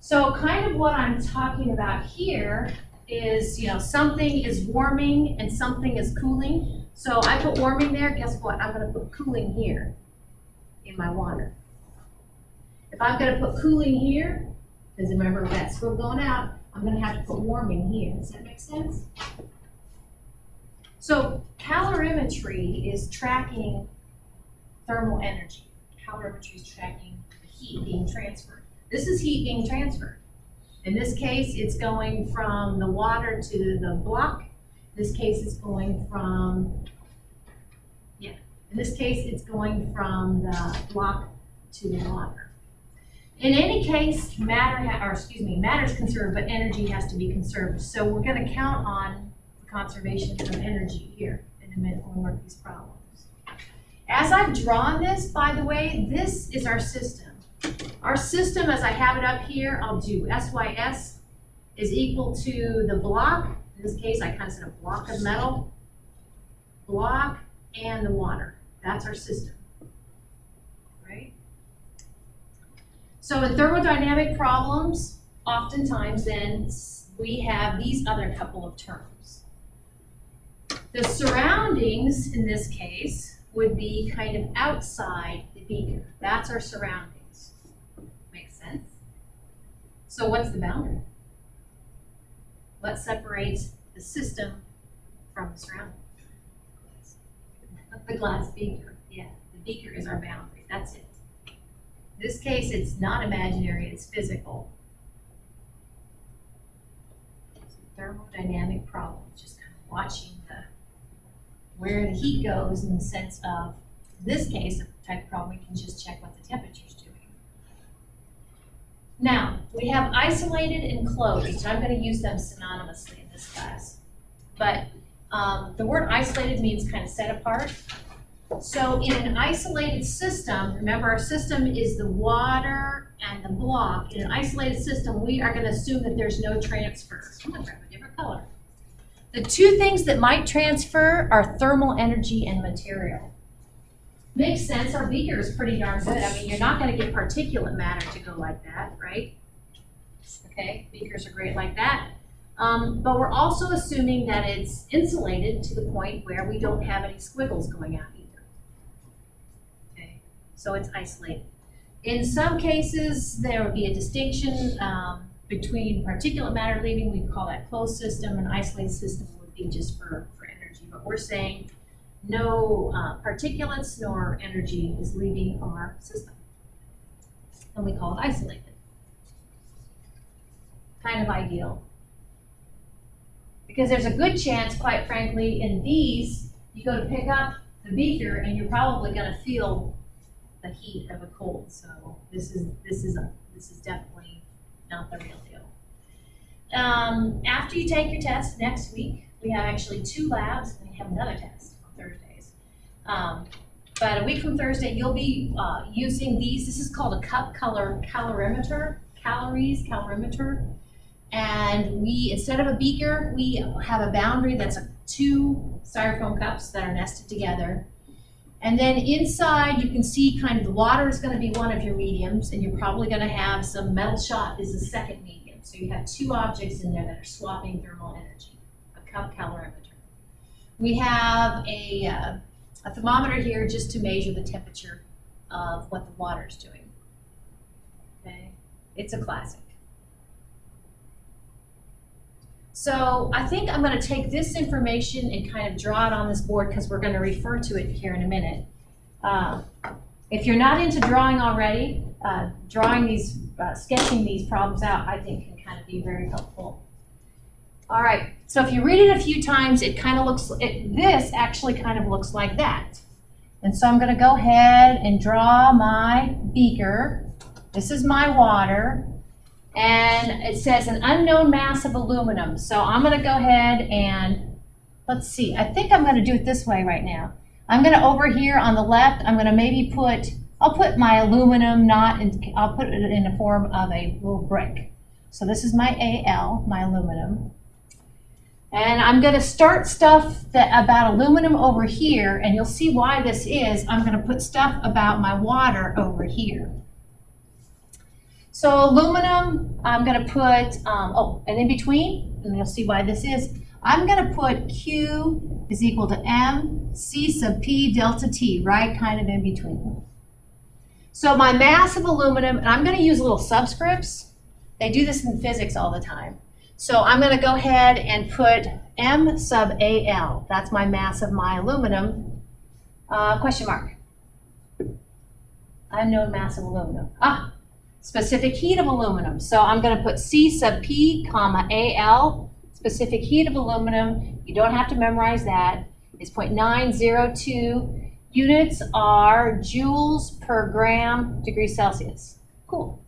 So kind of what I'm talking about here is, something is warming and something is cooling. So I put warming there, guess what? I'm gonna put cooling here in my water. If I'm gonna put cooling here, because remember that's still going out, I'm gonna have to put warming here. Does that make sense? So calorimetry is tracking thermal energy. Calorimetry is tracking the heat being transferred. This is heat being transferred. In this case, it's going from the water to the block. In this case, it's going from, in this case, it's going from the block to the water. In any case, matter's conserved, but energy has to be conserved. So we're going to count on the conservation of energy here in a minute when we work these problems. As I've drawn this, by the way, this is our system. Our system, as I have it up here, I'll do SYS is equal to the block. In this case, I kind of said a block of metal, block, and the water. That's our system, right? So in thermodynamic problems, oftentimes then we have these other couple of terms. The surroundings, in this case, would be kind of outside the beaker. That's our surroundings. Makes sense? So what's the boundary? What separates the system from the surroundings? The glass beaker. Yeah, the beaker is our boundary. That's it. In this case, it's not imaginary, it's physical. It's a thermodynamic problem, just kind of watching where the heat goes in the sense of, in this case, a type of problem, we can just check what the temperature is doing. Now, we have isolated and closed, so I'm going to use them synonymously in this class. But the word isolated means kind of set apart. So in an isolated system, remember our system is the water and the block. In an isolated system, we are going to assume that there's no transfer. I'm going to grab a different color. The two things that might transfer are thermal energy and material. Makes sense, our beaker is pretty darn good. I mean, you're not going to get particulate matter to go like that, right? Okay, beakers are great like that. But we're also assuming that it's insulated to the point where we don't have any squiggles going out either. Okay, so it's isolated. In some cases, there would be a distinction between particulate matter leaving, we call that closed system, and isolated system would be just for energy. But we're saying no particulates nor energy is leaving our system. And we call it isolated. Kind of ideal. Because there's a good chance, quite frankly, in these, you go to pick up the beaker and you're probably going to feel the heat of a cold. So this is definitely not the real deal. After you take your test next week, we have actually 2 labs and we have another test on Thursdays. But a week from Thursday, you'll be using these. This is called a cup calorimeter, calorimeter. And we, instead of a beaker, we have a boundary that's 2 styrofoam cups that are nested together. And then inside, you can see kind of the water is going to be one of your mediums, and you're probably going to have some metal shot is the second medium. So you have 2 objects in there that are swapping thermal energy, a cup calorimeter. We have a thermometer here just to measure the temperature of what the water is doing. Okay, it's a classic. So I think I'm going to take this information and kind of draw it on this board because we're going to refer to it here in a minute. If you're not into drawing already, drawing these, sketching these problems out, I think can kind of be very helpful. All right, so if you read it a few times, it kind of looks, this actually kind of looks like that. And so I'm going to go ahead and draw my beaker. This is my water. And it says an unknown mass of aluminum. So I'm going to go ahead and, let's see, I think I'm going to do it this way right now. I'm going to, over here on the left, I'm going to maybe I'll put my aluminum I'll put it in the form of a little brick. So this is my AL, my aluminum. And I'm going to start stuff about aluminum over here, and you'll see why this is. I'm going to put stuff about my water over here. So aluminum, I'm gonna put, and in between, and you'll see why this is, I'm gonna put Q is equal to M C sub P delta T, right, kind of in between. So my mass of aluminum, and I'm gonna use little subscripts. They do this in physics all the time. So I'm gonna go ahead and put M sub AL. That's my mass of my aluminum. Question mark. Unknown mass of aluminum. Specific heat of aluminum. So I'm gonna put C sub P, comma, AL. Specific heat of aluminum, you don't have to memorize that, is 0.902. Units are joules per gram degrees Celsius. Cool.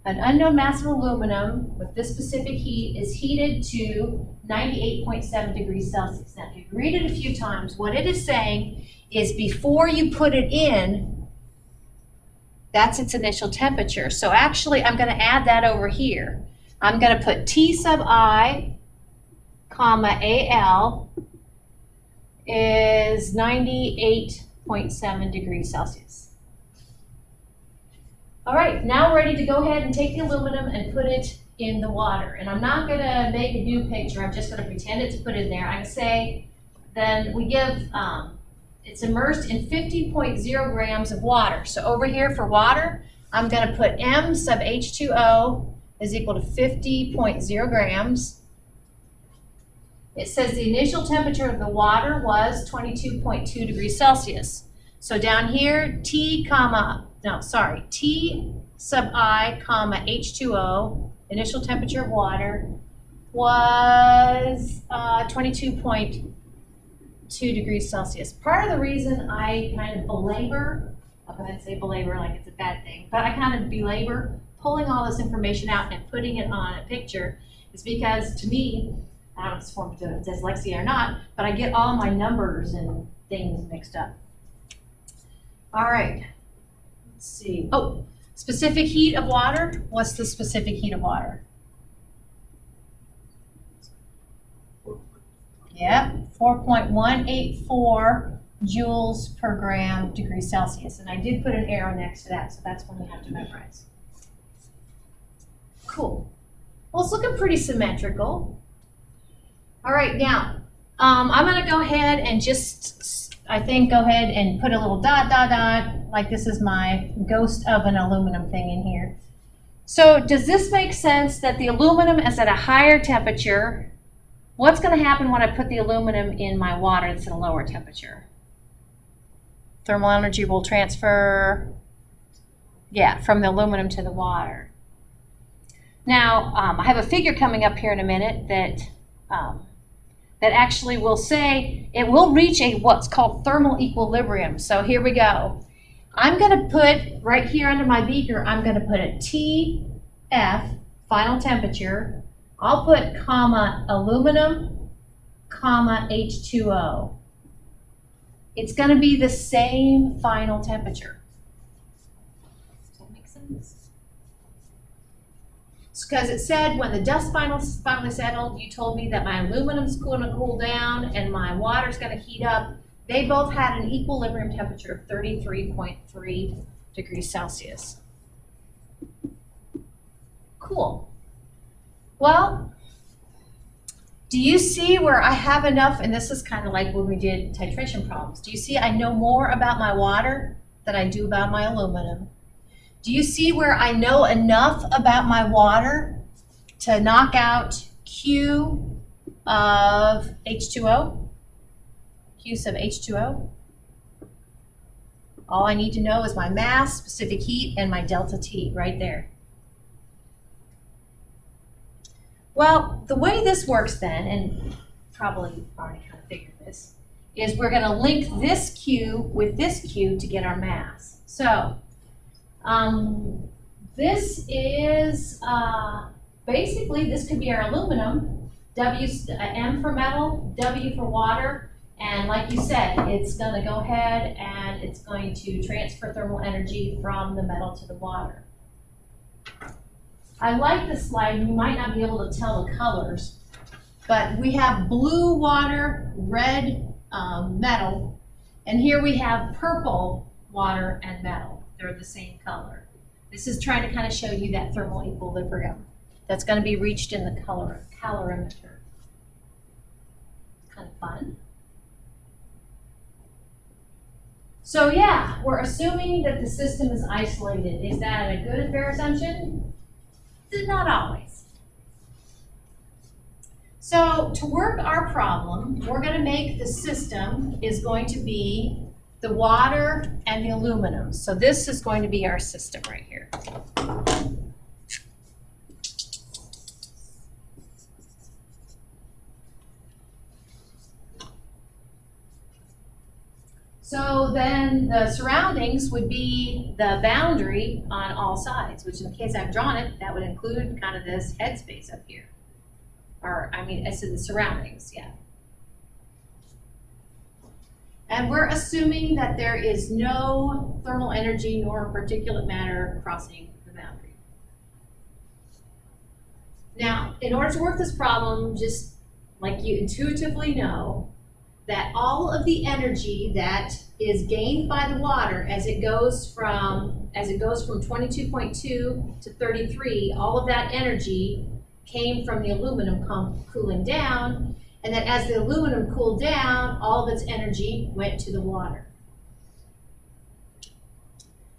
An unknown mass of aluminum with this specific heat is heated to 98.7 degrees Celsius. Now, if you read it a few times, what it is saying is before you put it in, that's its initial temperature. So actually, I'm going to add that over here. I'm going to put T sub I, comma, AL is 98.7 degrees Celsius. All right, now we're ready to go ahead and take the aluminum and put it in the water. And I'm not going to make a new picture. I'm just going to pretend it's put in there. I'm going to say, then we give, it's immersed in 50.0 grams of water. So over here for water, I'm going to put M sub H2O is equal to 50.0 grams. It says the initial temperature of the water was 22.2 degrees Celsius. So down here, T sub I, comma, H2O, initial temperature of water, was 22.2 degrees Celsius. Part of the reason I kind of belabor, I'm going to say belabor like it's a bad thing, but I kind of belabor pulling all this information out and putting it on a picture is because to me, I don't know if it's a form of dyslexia or not, but I get all my numbers and things mixed up. All right, let's see. Oh, specific heat of water. What's the specific heat of water? Yep, 4.184 joules per gram degrees Celsius. And I did put an arrow next to that, so that's one we have to memorize. Cool. Well, it's looking pretty symmetrical. All right, now, I'm going to go ahead and just, I think, go ahead and put a little dot, dot, dot, like this is my ghost of an aluminum thing in here. So does this make sense that the aluminum is at a higher temperature? What's going to happen when I put the aluminum in my water that's at a lower temperature? Thermal energy will transfer, from the aluminum to the water. Now, I have a figure coming up here in a minute that actually will say it will reach what's called thermal equilibrium. So here we go. I'm going to put, right here under my beaker, I'm going to put a TF, final temperature. I'll put comma aluminum, comma H2O. It's going to be the same final temperature. Does that make sense? Because it said when the dust finally settled, you told me that my aluminum's going to cool down and my water's going to heat up. They both had an equilibrium temperature of 33.3 degrees Celsius. Cool. Well, do you see where I have enough, and this is kind of like when we did titration problems. Do you see I know more about my water than I do about my aluminum? Do you see where I know enough about my water to knock out Q of H2O? Q sub H2O? All I need to know is my mass, specific heat, and my delta T right there. Well, the way this works then, and probably you've already kind of figured this, is we're going to link this Q with this Q to get our mass. So this is basically, this could be our aluminum, M for metal, W for water, and like you said, it's going to go ahead and it's going to transfer thermal energy from the metal to the water. I like this slide. You might not be able to tell the colors, but we have blue water, red metal, and here we have purple water and metal. They're the same color. This is trying to kind of show you that thermal equilibrium that's going to be reached in the calorimeter. Kind of fun. So yeah, we're assuming that the system is isolated. Is that a good and fair assumption? Not always. So to work our problem, we're going to make the system is going to be the water and the aluminum. So this is going to be our system right here. So then the surroundings would be the boundary on all sides, which in the case I've drawn it, that would include kind of this headspace up here. Or, I mean, as to the surroundings, yeah. And we're assuming that there is no thermal energy nor particulate matter crossing the boundary. Now, in order to work this problem, just like you intuitively know, that all of the energy that is gained by the water as it goes from 22.2 to 33, all of that energy came from the aluminum cooling down, and that as the aluminum cooled down, all of its energy went to the water.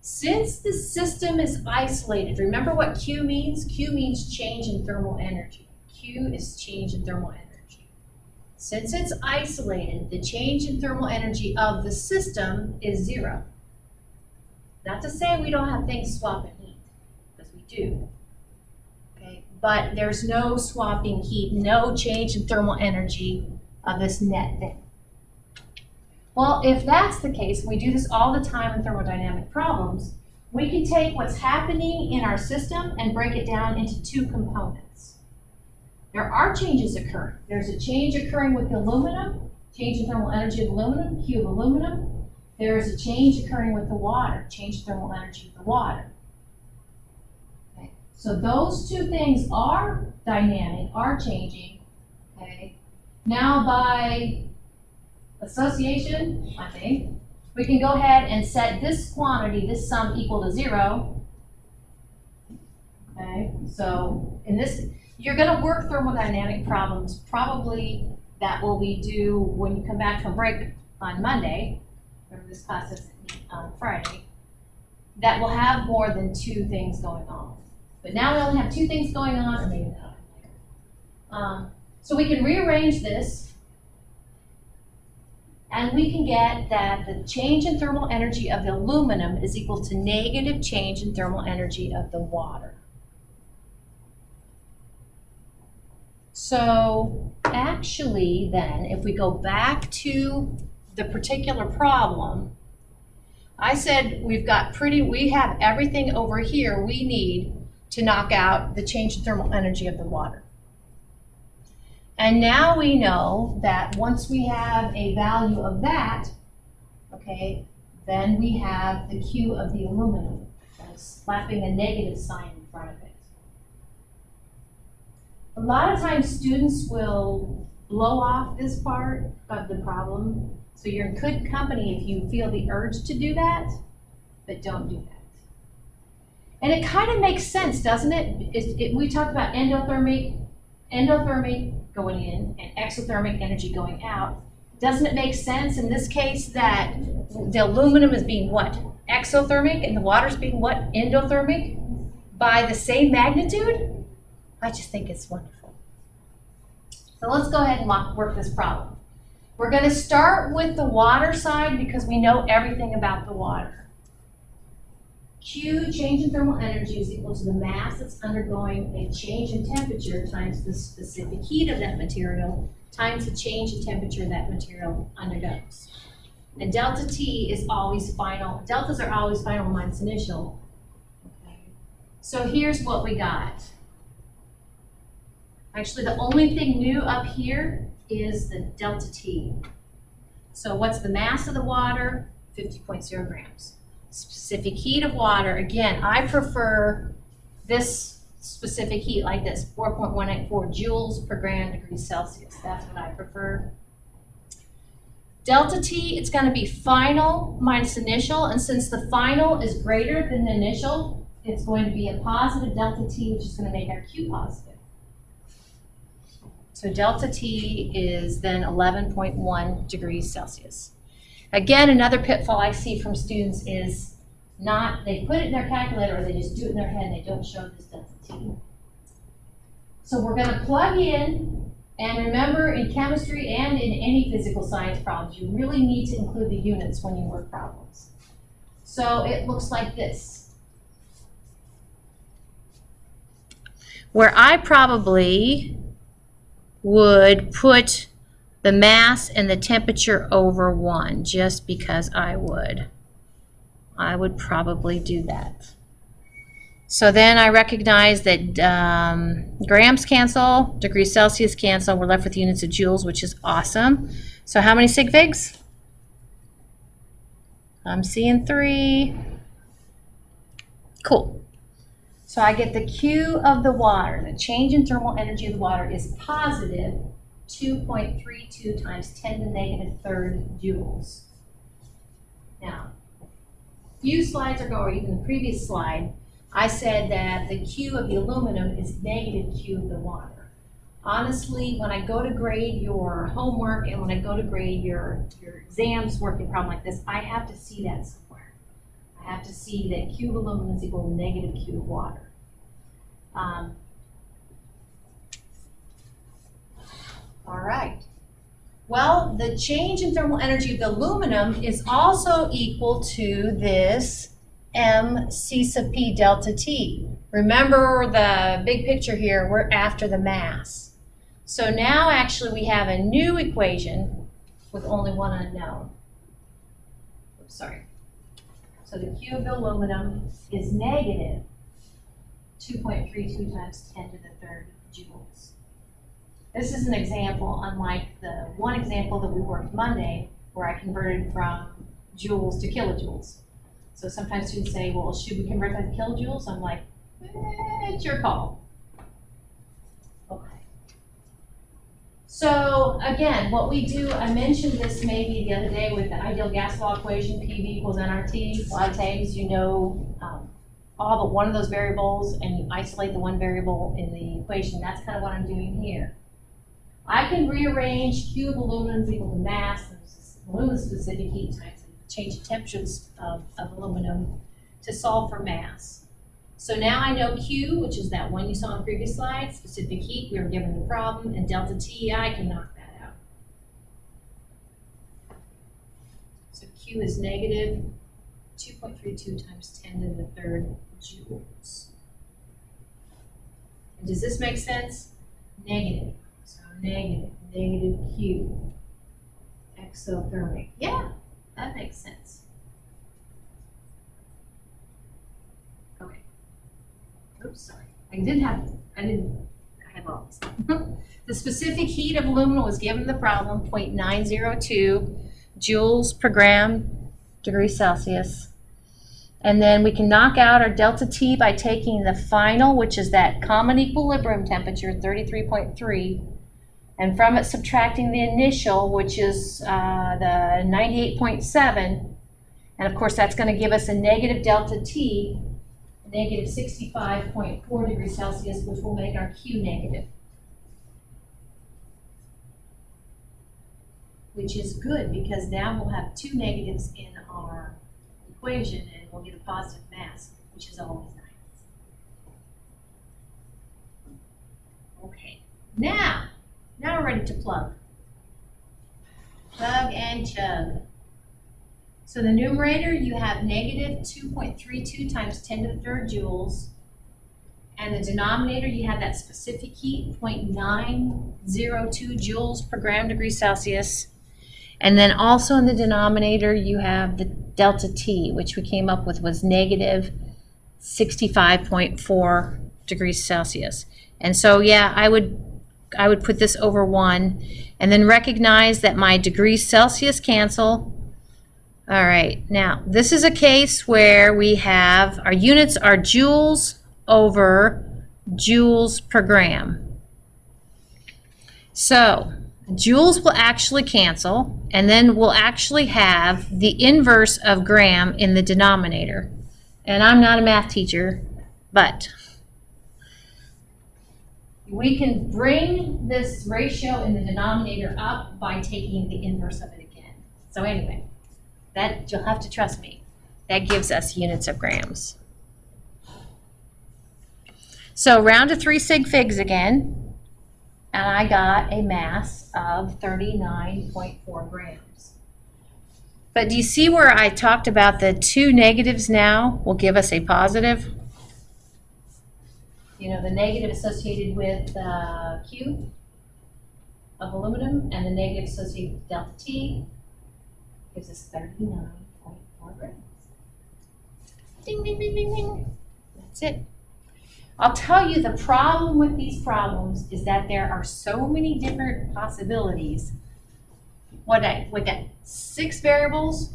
Since the system is isolated, remember what Q means? Q means change in thermal energy. Q is change in thermal energy. Since it's isolated, the change in thermal energy of the system is 0. Not to say we don't have things swapping heat, because we do. Okay, but there's no swapping heat, no change in thermal energy of this net thing. Well, if that's the case, we do this all the time in thermodynamic problems, we can take what's happening in our system and break it down into 2 components. There are changes occurring. There's a change occurring with the aluminum, change in thermal energy of aluminum, Q of aluminum. There is a change occurring with the water, change in thermal energy of the water. Okay. So those 2 things are dynamic, are changing. Okay. Now by association, I think, we can go ahead and set this quantity, this sum equal to 0. Okay, so in this, you're going to work thermodynamic problems, probably that will we do when you come back from break on Monday, or this class doesn't meet on Friday, that will have more than 2 things going on. But now we only have 2 things going on, or maybe not. So we can rearrange this, and we can get that the change in thermal energy of the aluminum is equal to negative change in thermal energy of the water. So actually then, if we go back to the particular problem, I said we have everything over here we need to knock out the change in thermal energy of the water. And now we know that once we have a value of that, okay, then we have the Q of the aluminum, slapping a negative sign in front of it. A lot of times students will blow off this part of the problem, so you're in good company if you feel the urge to do that, but don't do that. And it kind of makes sense, doesn't it? We talked about endothermic going in and exothermic energy going out. Doesn't it make sense in this case that the aluminum is being what? Exothermic, and the water's being what? Endothermic? By the same magnitude? I just think it's wonderful. So let's go ahead and work this problem. We're going to start with the water side because we know everything about the water. Q, change in thermal energy, is equal to the mass that's undergoing a change in temperature times the specific heat of that material times the change in temperature that material undergoes. And delta T is always final. Deltas are always final minus initial. Okay. So here's what we got. Actually, the only thing new up here is the delta T. So what's the mass of the water? 50.0 grams. Specific heat of water, again, I prefer this specific heat like this, 4.184 joules per gram degrees Celsius. That's what I prefer. Delta T, it's going to be final minus initial, and since the final is greater than the initial, it's going to be a positive delta T, which is going to make our Q positive. So delta T is then 11.1 degrees Celsius. Again, another pitfall I see from students is they put it in their calculator or they just do it in their head and they don't show this delta T. So we're going to plug in, and remember in chemistry and in any physical science problems, you really need to include the units when you work problems. So it looks like this, where I probably would put the mass and the temperature over 1, just because I would probably do that. So then I recognize that grams cancel, degrees Celsius cancel, we're left with units of joules, which is awesome. So how many sig figs? I'm seeing 3. Cool. So I get the Q of the water. The change in thermal energy of the water is positive 2.32 times 10 to the negative third joules. Now, a few slides ago, or even the previous slide, I said that the Q of the aluminum is negative Q of the water. Honestly, when I go to grade your homework and when I go to grade your exams working a problem like this, I have to see that somewhere. I have to see that Q of aluminum is equal to negative Q of water. All right. Well, the change in thermal energy of the aluminum is also equal to this mc sub p delta T. Remember the big picture here, we're after the mass. So now actually we have a new equation with only one unknown. Oops, sorry. So the Q of the aluminum is negative 2.32 times 10 to the third joules. This is an example, unlike the one example that we worked Monday, where I converted from joules to kilojoules. So sometimes students say, well, should we convert that to kilojoules? I'm like, it's your call. Okay. So again, what we do, I mentioned this maybe the other day with the ideal gas law equation, PV equals nRT. A lot of times you know all but one of those variables and you isolate the one variable in the equation. That's kind of what I'm doing here. I can rearrange Q of aluminum is equal to mass, aluminum specific heat times the change in temperatures of aluminum to solve for mass. So now I know Q, which is that one you saw on the previous slide, specific heat, we were given the problem, and delta T, I can knock that out. So Q is negative 2.32 times 10 to the third joules. And does this make sense? Negative. So negative Q exothermic. Yeah, that makes sense. Okay. Oops, sorry. I had all this. The specific heat of aluminum was given the problem, 0.902 joules per gram degrees Celsius. And then we can knock out our delta T by taking the final, which is that common equilibrium temperature, 33.3, and from it subtracting the initial, which is the 98.7. And of course, that's going to give us a negative delta T, negative 65.4 degrees Celsius, which will make our Q negative. Which is good because now we'll have two negatives in our equation and we'll get a positive mass, which is always nice. Okay, now we're ready to plug. Plug and chug. So the numerator, you have negative 2.32 times 10 to the third joules. And the denominator, you have that specific heat, 0.902 joules per gram degree Celsius. And then also in the denominator, you have the delta T, which we came up with was negative 65.4 degrees Celsius. And so, yeah, I would put this over 1 and then recognize that my degrees Celsius cancel. All right, now this is a case where we have our units are joules over joules per gram. So joules will actually cancel, and then we'll actually have the inverse of gram in the denominator. And I'm not a math teacher, But we can bring this ratio in the denominator up by taking the inverse of it again. So anyway, that you'll have to trust me. That gives us units of grams. So round to 3 sig figs again, and I got a mass of 39.4 grams. But do you see where I talked about the 2 negatives now will give us a positive? You know, the negative associated with Q of aluminum and the negative associated with delta T gives us 39.4 grams. Ding, ding, ding, ding, ding. That's it. I'll tell you the problem with these problems is that there are so many different possibilities. We got 6 variables,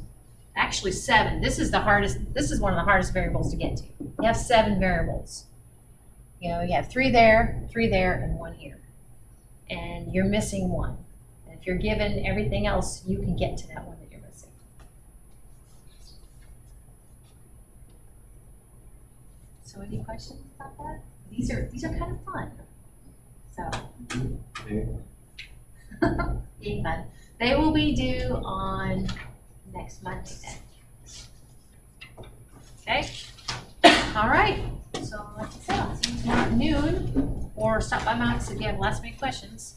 actually 7. This is one of the hardest variables to get to. You have 7 variables. You know, you have 3 there, and 1 here. And you're missing 1. And if you're given everything else, you can get to that one that you're missing. So any questions about that? These are kind of fun. So being fun. They will be due on next Monday then. Okay? All right. So like I said, I'll see you tomorrow at noon, or stop by my office if you have last minute questions.